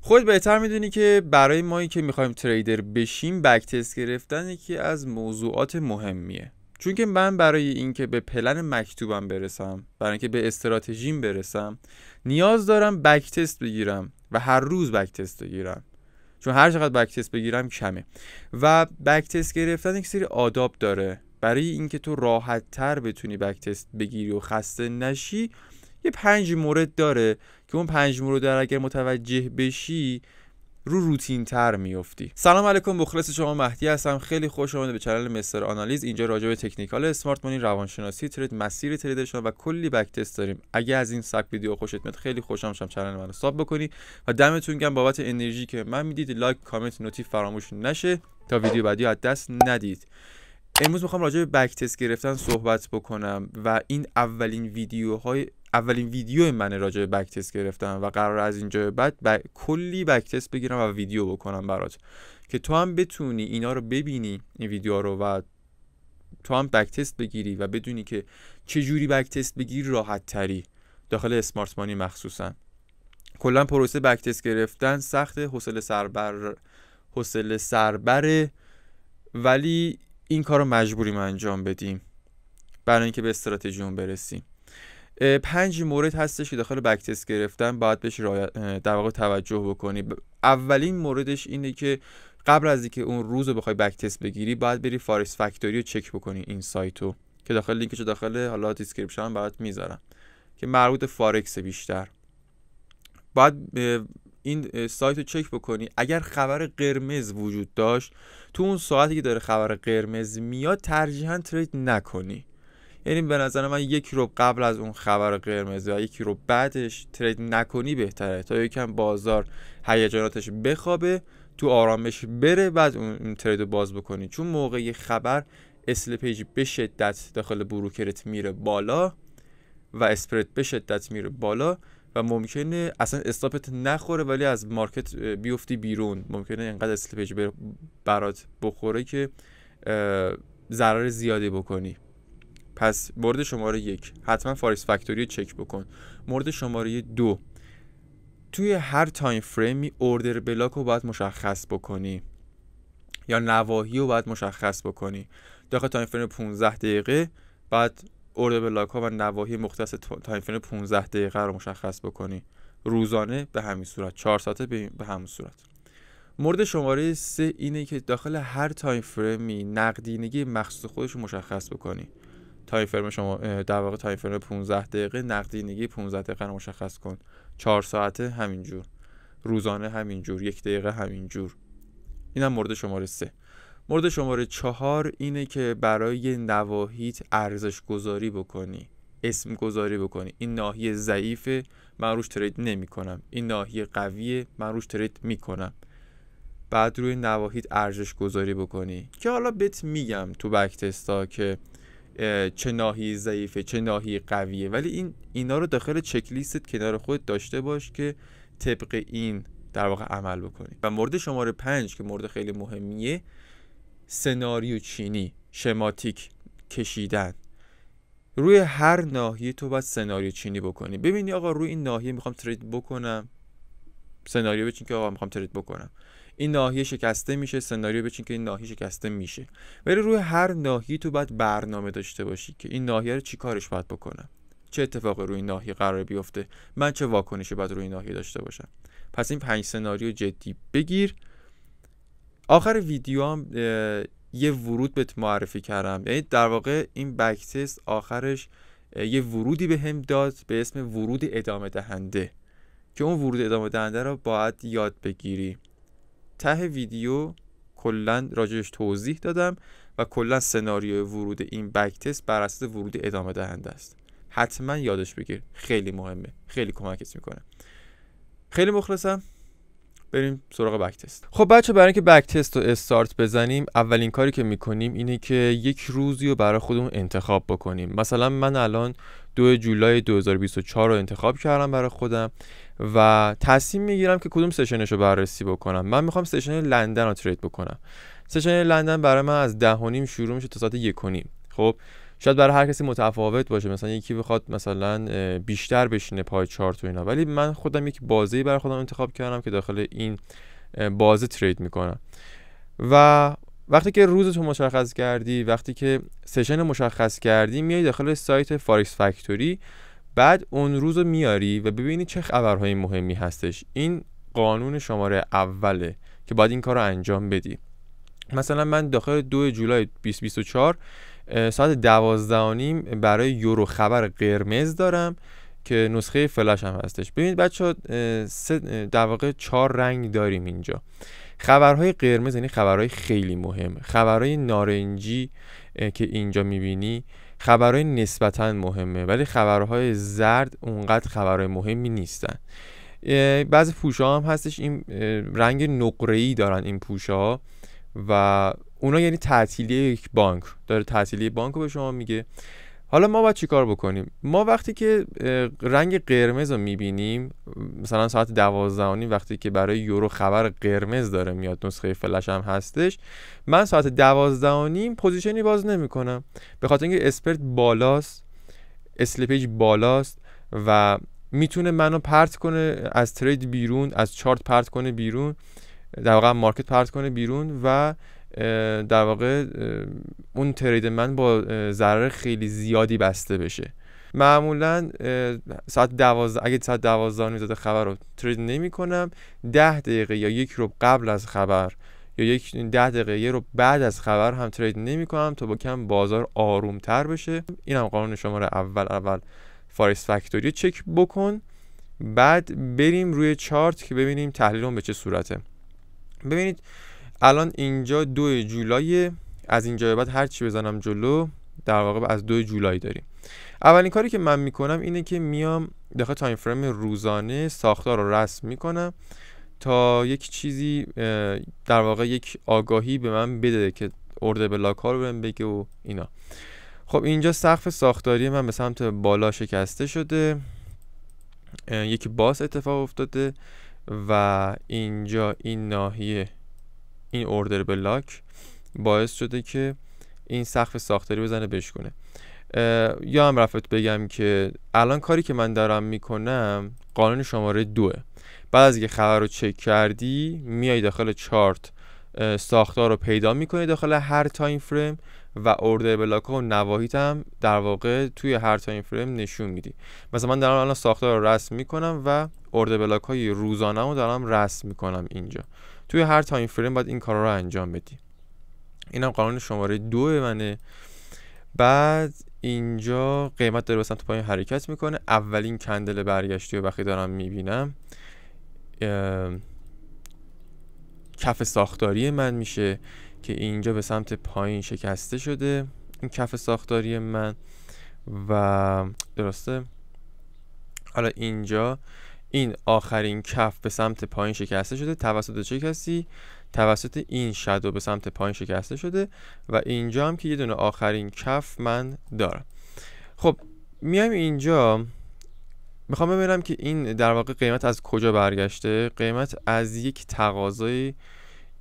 خود بهتر میدونی که برای مایی که میخوایم تریدر بشیم بک تست گرفتن یکی از موضوعات مهمیه. چون که من برای اینکه به پلن مکتوبم برسم، برای اینکه به استراتژیم برسم، نیاز دارم بک تست بگیرم و هر روز بک تست بگیرم. چون هر چقدر بک تست بگیرم کمه. و بک تست گرفتن یک سری آداب داره. برای اینکه تو راحت تر بتونی بک تست بگیری و خسته نشی، یه 5 مورد داره که اون 5 مورد اگر متوجه بشی رو روتین تر میافتی. سلام علیکم، مخلص شما مهدی هستم. خیلی خوش اومدید به چنل مستر آنالیز. اینجا راجع به تکنیکال اسمارت مانی، روانشناسی ترید، مسیر تریدشون و کلی بک تست داریم. اگه از این سبک ویدیو خوشت میاد خیلی خوشم میشم چنل منو ساب بکنی و دمتون گرم بابت انرژی که من میدید. لایک، کامنت، نوتیف فراموش نشه تا ویدیو بعدی از دست ندید. امروز میخوام راجع به بک تست گرفتن صحبت بکنم و این اولین ویدیو منه راجع به بک تست گرفتن و قرار از اینجا بعد کلی بک تست بگیرم و ویدیو بکنم برات که تو هم بتونی اینا رو ببینی، این ویدیو رو، و تو هم بک تست بگیری و بدونی که چجوری بک تست بگیری راحت تری داخل اسمارت مانی. مخصوصا کلا پروسه بک تست گرفتن سخت، حوصله سربره، ولی این کارو مجبوریم انجام بدیم برای اینکه به استراتژیمون برسیم. 5 مورد هستش که داخل بک تست گرفتن باید بهش در واقع توجه بکنی. اولین موردش اینه که قبل از اینکه اون روز رو بخوای بک تست بگیری باید بری فارکس فکتوری رو چک بکنی، این سایتو که داخل لینکش داخل حالا دیسکریپشن برات میذارم که مربوط به فارکس بیشتر. باید این سایت رو چک بکنی. اگر خبر قرمز وجود داشت تو اون ساعتی که داره خبر قرمز میاد ترجیحاً ترید نکنی. یعنی به نظر من 1 رو قبل از اون خبر قرمز و 1 رو بعدش ترید نکنی بهتره تا یکم بازار هیجاناتش بخوابه، تو آرامش بره، بعد اون ترید رو باز بکنی. چون موقع خبر اسلپیج به شدت داخل بروکرت میره بالا و اسپرد به شدت میره بالا و ممکنه اصلا استاپت نخوره ولی از مارکت بیفتی بیرون. ممکنه اینقدر اسلپیج برات بخوره که ضرر زیادی بکنی. پس مورد شماره 1 حتما فارکس فکتوری چک بکن. مورد شماره 2 توی هر تایم فریمی اوردر بلاک رو باید مشخص بکنی یا نواحی رو باید مشخص بکنی. داخل تایم فریم 15 دقیقه بعد اوردر بلاک ها و نواحی مختص تایم فریم 15 دقیقه رو مشخص بکنی. روزانه به همین صورت، 4 ساعته به همین صورت. مورد شماره 3 اینه که داخل هر تایم فریمی نقدینگی مخصوص خودش رو مشخص بکنی. تایم فریم شما در واقع تایم فریم 15 دقیقه نقدینگی 15 دقیقه رو مشخص کن. 4 ساعته همینجور، روزانه همینجور، 1 دقیقه همینجور. اینم مورد شماره 3. مورد شماره 4 اینه که برای نواحیت ارزش گذاری بکنی، اسم گذاری بکنی. این ناحیه ضعیفه من روش ترید نمی کنم، این ناحیه قویه من روش ترید می کنم. بعد روی نواحیت ارزش گذاری بکنی که حالا بهت میگم تو بک تستا که چه ناحیه ضعیفه چه ناحیه قویه، ولی اینا رو داخل چک لیستت کنار خودت داشته باش که طبق این در واقع عمل بکنی. و مورد شماره 5 که مورد خیلی مهمیه، سناریو چینی، شماتیک کشیدن. روی هر ناحیه تو باید سناریو چینی بکنی. ببینی آقا روی این ناحیه میخوام ترید بکنم، سناریو بچین که آقا میخوام ترید بکنم. این ناحیه شکسته میشه، سناریو بچین که این ناحیه شکسته میشه. ولی روی هر ناحیه تو باید برنامه داشته باشی که این ناحیه رو چی کارش باید بکنم، چه اتفاقی روی این ناحیه قرار بیفته، من چه واکنشی باید روی این ناحیه داشته باشم. پس این 5 سناریو جدی بگیر. آخر ویدیو هم یه ورود بهت معرفی کردم، یعنی در واقع این بک تست آخرش یه ورودی بهم داد به اسم ورود ادامه دهنده که اون ورود ادامه دهنده رو باید یاد بگیری. ته ویدیو کلا راجعش توضیح دادم و کلا سناریوی ورود این بک تست بر اساس ورود ادامه دهنده است. حتما یادش بگیر، خیلی مهمه، خیلی کمکت میکنه. خیلی مخلصم. بریم سراغ بک تست. خب بچه، برای اینکه بک تست رو استارت بزنیم اولین کاری که میکنیم اینه که یک روزی رو برای خودمون انتخاب بکنیم. مثلا من الان 2 جولای 2024 رو انتخاب کردم برای خودم و تصمیم میگیرم که کدوم سشنش رو بررسی بکنم. من میخوام سشن لندن رو ترید بکنم. سشن لندن برای من از 10:30 شروع میشه تا ساعت 1:30. خب شاید برای هر کسی متفاوت باشه، مثلا یکی بخواد مثلا بیشتر بشینه پای چارت و اینا، ولی من خودم یک بازی برای خودم انتخاب کردم که داخل این بازه ترید میکنم. و وقتی که روزتو مشخص کردی، وقتی که سشن مشخص کردی، میای داخل سایت فارکس فکتوری، بعد اون روزو میاری و ببینی چه خبرهای مهمی هستش. این قانون شماره اوله که باید این کار رو انجام بدی. مثلا من داخل 2 جولای 2024 ساعت 12:30 برای یورو خبر قرمز دارم که نسخه فلش هم هستش. ببینید بچه‌ها، در واقع 4 رنگ داریم اینجا. خبرهای قرمز یعنی خبرهای خیلی مهم، خبرهای نارنجی که اینجا میبینی خبرهای نسبتاً مهمه، ولی خبرهای زرد اونقدر خبرهای مهمی نیستن. بعضی پوش‌ها هم هستش این رنگ نقره‌ای دارن این پوش‌ها و اونا یعنی تعطیلی یک بانک داره، تعطیلی بانک رو به شما میگه. حالا ما باید چی کار بکنیم؟ ما وقتی که رنگ قرمز رو میبینیم، مثلا ساعت 12:30 وقتی که برای یورو خبر قرمز داره میاد، نسخه فلش هم هستش، من ساعت 12:30 پوزیشنی باز نمی کنم، به خاطر اینکه اسپرت بالاست، اسلیپیج بالاست و میتونه منو پرت کنه از ترید بیرون، از چارت پرت کنه بیرون، در واقع مارکت پرت کنه بیرون و در واقع اون ترید من با ضرر خیلی زیادی بسته بشه. معمولا ساعت 12 اگه ساعت 12 زده خبر رو ترید نمی کنم، 10 دقیقه یا 1 رو قبل از خبر یا 10 دقیقه 1 رو بعد از خبر هم ترید نمی کنم تا با کم بازار آروم تر بشه. این هم قانون شماره اول فارکس فکتوری چک بکن، بعد بریم روی چارت که ببینیم تحلیلمون به چه صورته. ببینید الان اینجا 2 جولای، از اینجا به بعد هر چی بزنم جلو در واقع از 2 جولای داریم. اولین کاری که من میکنم اینه که میام داخل تایم فریم روزانه ساختار رو رسم میکنم تا یک چیزی در واقع یک آگاهی به من بده که ارده بلاک ها رو بهم بگه و اینا. خب اینجا سقف ساختاری من به سمت بالا شکسته شده، یکی باز اتفاق افتاده و اینجا این ناحیه این اوردر بلاک باعث شده که این سقف ساختاری بزنه بشکنه. یا هم رفت بگم که الان کاری که من دارم میکنم قانون شماره 2. بعد از اینکه خبر رو چک کردی میای داخل چارت ساختار رو پیدا میکنی داخل هر تایم فریم و اوردر بلاک ها و نواحیت هم در واقع توی هر تایم فریم نشون میدی. مثلا من دارم الان ساختار رو رسم میکنم و اوردر بلاک های روزانه رو دارم رسم میکنم اینجا. توی هر تایم فریم باید این کار رو انجام بدی. اینم قانون شماره 2 منه. بعد اینجا قیمت داره به سمت پایین حرکت میکنه. اولین کندل برگشتی رو وقتی دارم میبینم کف ساختاری من میشه که اینجا به سمت پایین شکسته شده این کف ساختاری من و درسته. حالا اینجا این آخرین کف به سمت پایین شکسته شده توسط چه کسی؟ توسط این شادو به سمت پایین شکسته شده و اینجا هم که یه دونه آخرین کف من دارم. خب میایم اینجا میخوام ببینم که این در واقع قیمت از کجا برگشته. قیمت از یک تقاضای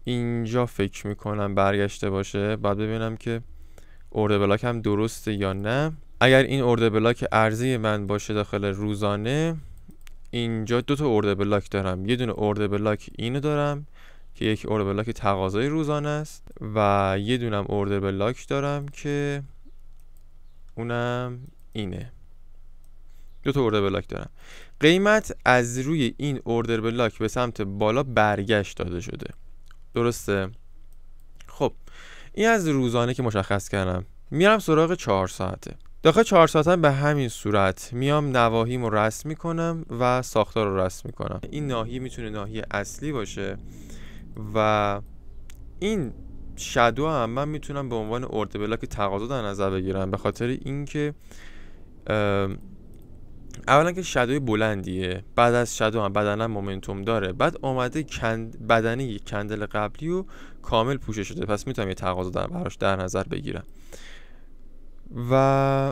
اینجا فکر میکنم برگشته باشه. بعد ببینم که اوردر بلاک هم درسته یا نه. اگر این اوردر بلاک ارزی من باشه داخل روزانه، اینجا 2 تا اوردر بلاک دارم. یه دونه اوردر بلاک اینو دارم که یک اوردر بلاک تقاضای روزانه است و یه دونم اوردر بلاک دارم که اونم اینه. 2 تا اوردر بلاک دارم. قیمت از روی این اوردر بلاک به سمت بالا برگشت داده شده. درسته؟ خب این از روزانه که مشخص کردم. میرم سراغ 4 ساعته. داخل 4 ساعتم به همین صورت میام نواحیمو رسم میکنم و ساختار رو رسم میکنم. این ناحیه میتونه ناحیه اصلی باشه و این شادو هم من میتونم به عنوان اوردر بلاک تقاضا در نظر بگیرم، به خاطر اینکه اولا که شادوی بلندیه، بعد از شادو هم بدنم مومنتوم داره، بعد اومده بدنه یک کندل قبلی و کامل پوشش شده، پس میتونم یه تقاضا براش در نظر بگیرم. و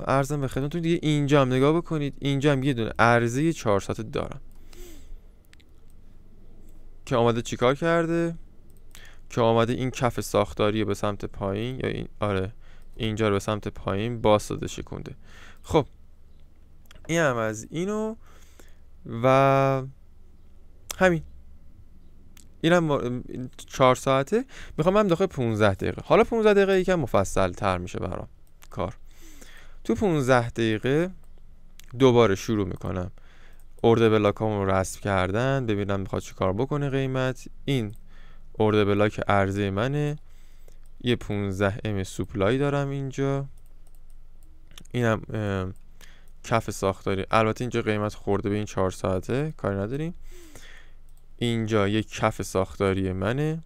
عرضم به خدمتتون دیگه اینجا هم نگاه بکنید، اینجا هم یه دونه عرضه 4 ساعت دارم که اومده چیکار کرده، که اومده این کف ساختاری به سمت پایین یا این اینجا رو به سمت پایین باز داده شکونده. خب این هم از اینو و همین. این هم 4 ساعته. میخوام هم داخل 15 دقیقه. حالا 15 دقیقه یکم مفصل تر میشه برام کار. تو 15 دقیقه دوباره شروع میکنم ارده بلاکامو رو رسم کردن، ببینم میخواد چی کار بکنه قیمت. این ارده بلاک عرضه منه، یه 15 ام سوپلای دارم اینجا. اینم کف ساختاری، البته اینجا قیمت خورده به این 4 ساعته، کاری نداریم. اینجا یک کف ساختاری منه،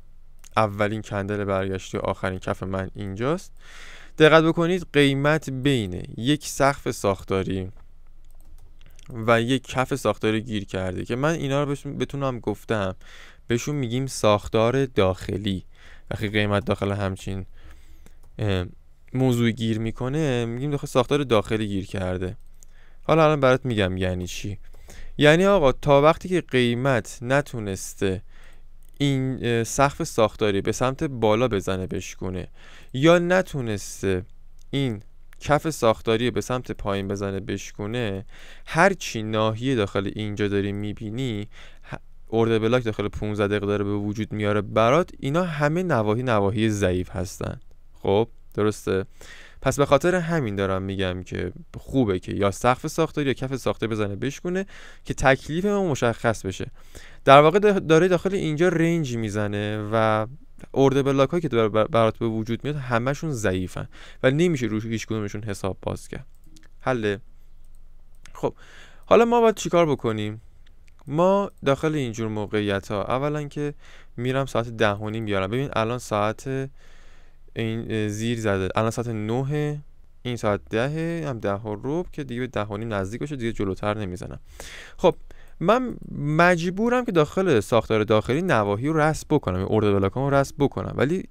اولین کندل برگشتی و آخرین کف من اینجاست. دقت بکنید قیمت بین یک سقف ساختاری و یک کف ساختاری گیر کرده که من اینا رو بتونم گفتم بهشون میگیم ساختار داخلی. وقتی قیمت داخل همچین موضوع گیر میکنه میگیم داخل ساختار داخلی گیر کرده. حالا الان برات میگم یعنی چی. یعنی آقا تا وقتی که قیمت نتونسته این سقف ساختاری به سمت بالا بزنه بشکونه، یا نتونسته این کف ساختاری به سمت پایین بزنه بشکونه، هر چی ناحیه داخل اینجا داری میبینی ارده بلاک داخل 15 دقیقه داره به وجود میاره برات، اینا همه نواحی ضعیف هستن. خب درسته؟ پس به خاطر همین دارم میگم که خوبه که یا سقف ساختاری یا کف ساختاری بزنه بشکونه که تکلیف ما مشخص بشه. در واقع داره داخل اینجا رنج میزنه و ارده بلاک هایی که برات به وجود میاد همشون ضعیفن و نمیشه روش هیچ کدومشون حساب باز کرد. حله. خب حالا ما باید چیکار بکنیم؟ ما داخل اینجور موقعیت ها اولا که میرم ساعت 10:30 بیارم. ببین الان ساعت این زیر زده، الان ساعت 9، این ساعت 10 هم 10:15 که دیگه به 10:30 نزدیک بشه، دیگه جلوتر نمیزنم. خب من مجبورم که داخل ساختار داخلی نواحی رو رسم بکنم، ارده بلاکام رو رسم بکنم، ولی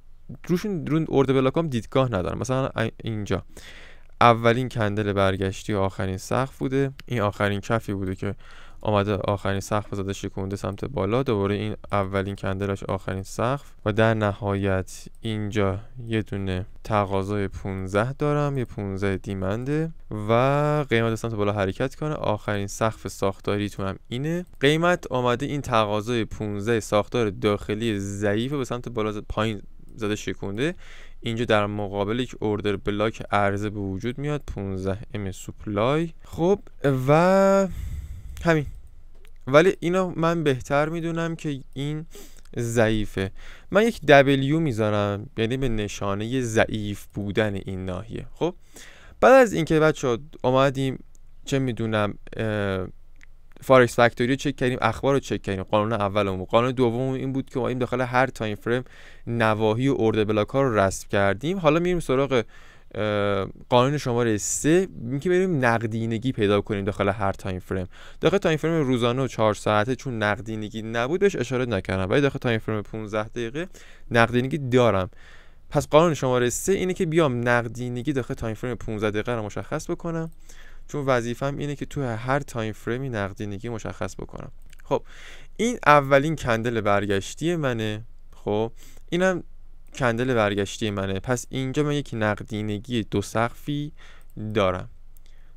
روشون ارده بلاکام دیدگاه ندارم. مثلا اینجا اولین کندل برگشتی و آخرین سقف بوده، این آخرین کفی بوده که آمده آخرین سقف زده شکونده سمت بالا، دوباره این اولین کندلش آخرین سقف و در نهایت اینجا یه دونه تقاضای 15 دارم، یه 15 دیمنده و قیمت سمت بالا حرکت کنه. آخرین سقف ساختاریتون هم اینه. قیمت آمده این تقاضای 15 ساختار داخلی ضعیف به سمت بالا پایین زده شکونده. اینجا در مقابل یک اوردر بلاک عرضه به وجود میاد 15 ام سوپلای. خب و همین. ولی اینو من بهتر میدونم که این ضعیفه. من یک W میذارم، یعنی به نشانه ضعیف بودن این ناحیه. خب بعد از اینکه بچه‌ها اومدیم چه میدونم فارکس فکتوری رو چک کردیم، اخبار رو چک کردیم، قانون اولمون، قانون دوممون این بود که ما این داخل هر تایم فریم نواحی و ارده بلاک ها رو رسم کردیم. حالا میریم سراغ قانون شماره 3 که بریم نقدینگی پیدا کنیم داخل هر تایم فریم. داخل تایم فریم روزانه و 4 ساعته چون نقدینگی نبود بهش اشاره نکردم، ولی داخل تایم فریم 15 دقیقه نقدینگی دارم. پس قانون شماره 3 اینه که بیام نقدینگی داخل تایم فریم 15 دقیقه رو مشخص بکنم، چون وظیفه‌م اینه که تو هر تایم فریمی نقدینگی مشخص بکنم. خب این اولین کندل برگشتی منه. خب اینم کندل برگشتی منه. پس اینجا من یک نقدینگی 2 سقفی دارم.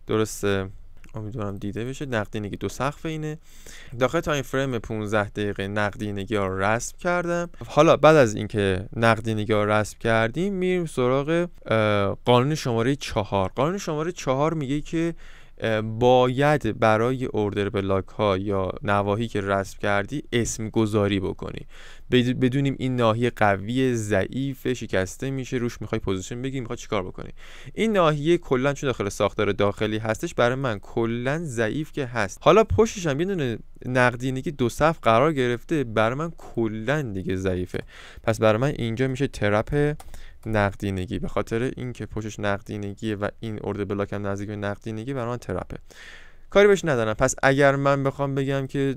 درسته؟ امیدوارم دیده بشه. نقدینگی 2 سقف اینه. داخل تایم فریم 15 دقیقه نقدینگی ها رو رسم کردم. حالا بعد از اینکه نقدینگی ها رو رسم کردیم میریم سراغ قانون شماره 4. قانون شماره 4 میگه که باید برای اوردر بلاک ها یا نواحی که رسم کردی اسم گذاری بکنی، بدونیم این ناحیه قوی، ضعیف، شکسته میشه، روش میخوای پوزیشن بگیری، میخوای چیکار بکنی. این ناحیه کلا چون داخل ساختار داخلی هستش برای من کلا ضعیف که هست. حالا پشتش هم یه دونه نقدینگی 2 صف قرار گرفته، برای من کلا دیگه ضعیفه. پس برای من اینجا میشه ترپ نقدینگی، به خاطر اینکه پشتش نقدینگیه و این ارده بلاک هم نزدیک به نقدینگی برای من ترپه، کاری بهش ندارم. پس اگر من بخوام بگم که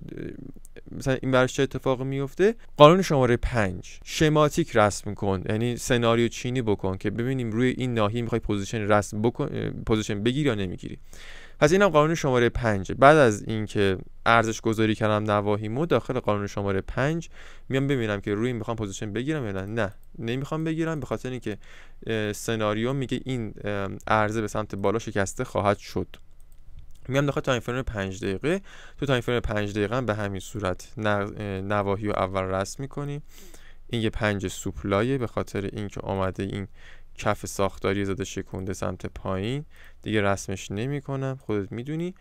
مثلا این براش چه اتفاقی میفته، قانون شماره 5 شماتیک رسم کن، یعنی سناریو چینی بکن که ببینیم روی این ناحیه میخوای پوزیشن رسم بکن، پوزیشن بگیری یا نمیگیری. پس اینم قانون شماره 5. بعد از اینکه ارزش گذاری کردم نواحیمو، داخل قانون شماره 5 میام ببینم که روی این میخوام پوزیشن بگیرم یا نه نمیخوام بگیرم، به خاطر اینکه سناریو میگه این عرضه به سمت بالا شکسته خواهد شد. میام داخل تایم فریم 5 دقیقه. تو تایم فریم 5 دقیقه به همین صورت نواحی رو اول رسم میکنیم. این یه 5 سوپلایه، به خاطر اینکه اومده این کف ساختاری زده شکونده سمت پایین، دیگه رسمش نمی کنم، خودت میدونی.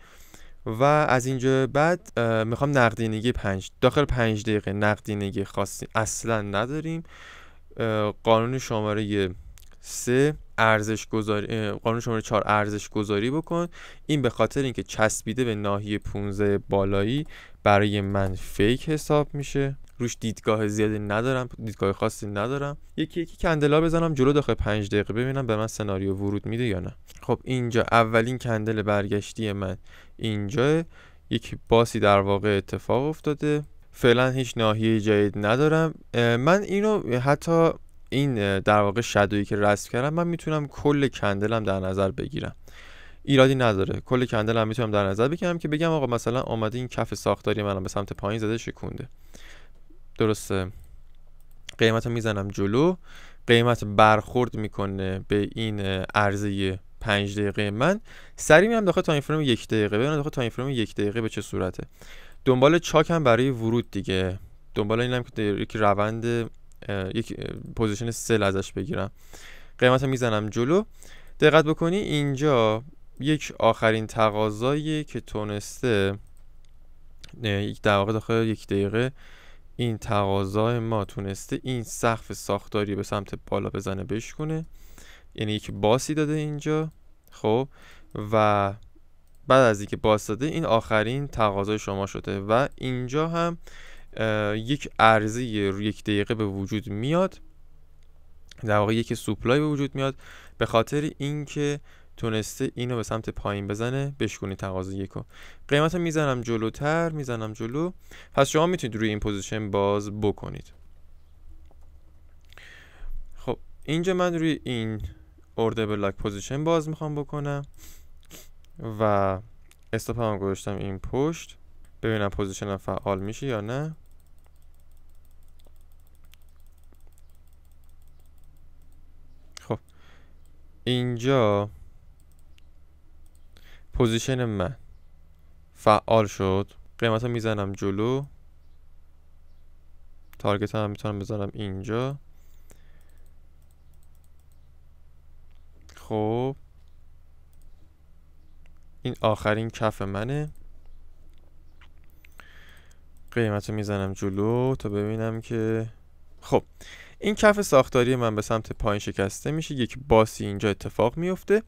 و از اینجا بعد میخوام نقدینگی 5 داخل 5 دقیقه نقدینگی خاصی اصلا نداریم. قانون شماره 3 ارزش گذاری، قانون شماره 4 ارزش گذاری بکن. این به خاطر اینکه چسبیده به ناحیه 15 بالایی برای من فیک حساب میشه، روش دیدگاه زیادی ندارم، دیدگاه خاصی ندارم. یکی کندلا بزنم جلو داخل 5 دقیقه ببینم به من سناریو ورود میده یا نه. خب اینجا اولین کندل برگشتی من اینجا، یک باسی در واقع اتفاق افتاده. فعلا هیچ ناحیه جدید ندارم. من اینو حتی این در واقع شادویی که رسم کردم من میتونم کل کندلم در نظر بگیرم، ایرادی نداره. کل کندلم میتونم در نظر بگیرم که بگم آقا مثلا اومده این کف ساختاری منم به سمت پایین زده شکونده، درسته. قیمت رو میزنم جلو، قیمت برخورد میکنه به این عرضه 5 دقیقه من. سریع میام داخل تایم فریم 1 دقیقه ببینم داخل تایم فریم 1 دقیقه به چه صورته. دنبال چاکم برای ورود دیگه، دنبال اینم که یک روند یک پوزیشن سل ازش بگیرم. قیمت رو میزنم جلو. دقت بکنی اینجا یک آخرین تقاضایی که تونسته یک در واقع داخل 1 دقیقه این تقاضای ما تونسته این سقف ساختاری به سمت بالا بزنه بشکنه، یعنی یک باسی داده اینجا. خب و بعد از اینکه باس داده این آخرین تقاضای شما شده و اینجا هم یک عرضه 1 دقیقه به وجود میاد، در واقع یک سوپلای به وجود میاد به خاطر اینکه تونسته اینو به سمت پایین بزنه بشکنی تقاضا یکو. قیمت رو میزنم جلوتر، میزنم جلو. پس شما میتونید روی این پوزیشن باز بکنید. خب اینجا من روی این اوردر بلاک پوزیشن باز میخوام بکنم و استاپ هم گذاشتم این پشت، ببینم پوزیشنم فعال میشه یا نه. خب اینجا پوزیشن من فعال شد. قیمت رو میزنم جلو، تارگت هم میتونم بذارم اینجا. خب این آخرین کف منه. قیمت رو میزنم جلو تا ببینم که خب این کف ساختاری من به سمت پایین شکسته میشه، یک باسی اینجا اتفاق میفته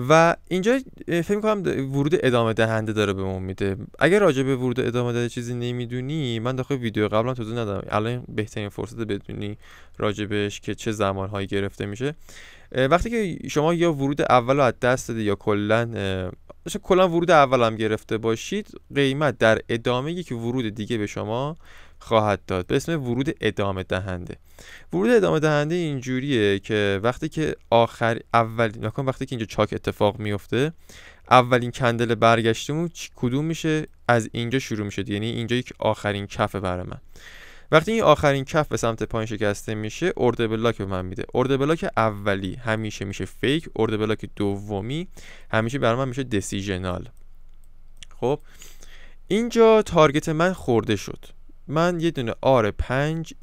و اینجا فکر می‌کنم ورود ادامه دهنده داره بهمون میده. اگر راجع به ورود ادامه دهنده چیزی نمیدونی، من داخل ویدیو قبلا توضیح ندادم، الان بهترین فرصت بدونی راجع بهش که چه زمانهایی گرفته میشه. وقتی که شما یا ورود اول رو از دست دادی یا کلا ورود اول هم گرفته باشید، قیمت در ادامه یک ورود دیگه به شما خواهد داد به اسم ورود ادامه دهنده. ورود ادامه دهنده اینجوریه که وقتی که وقتی که اینجا چاک اتفاق میفته، اولین کندل برگشتمون کدوم میشه؟ از اینجا شروع میشه، یعنی اینجا یک آخرین کفه برای من. وقتی این آخرین کف به سمت پایین شکسته میشه، اوردر بلاک به من میده. اوردر بلاک اولی همیشه میشه فیک، اوردر بلاک دومی همیشه برای من میشه دیسیژنال. خب اینجا تارگت من خورده شد. من یه دونه آر 5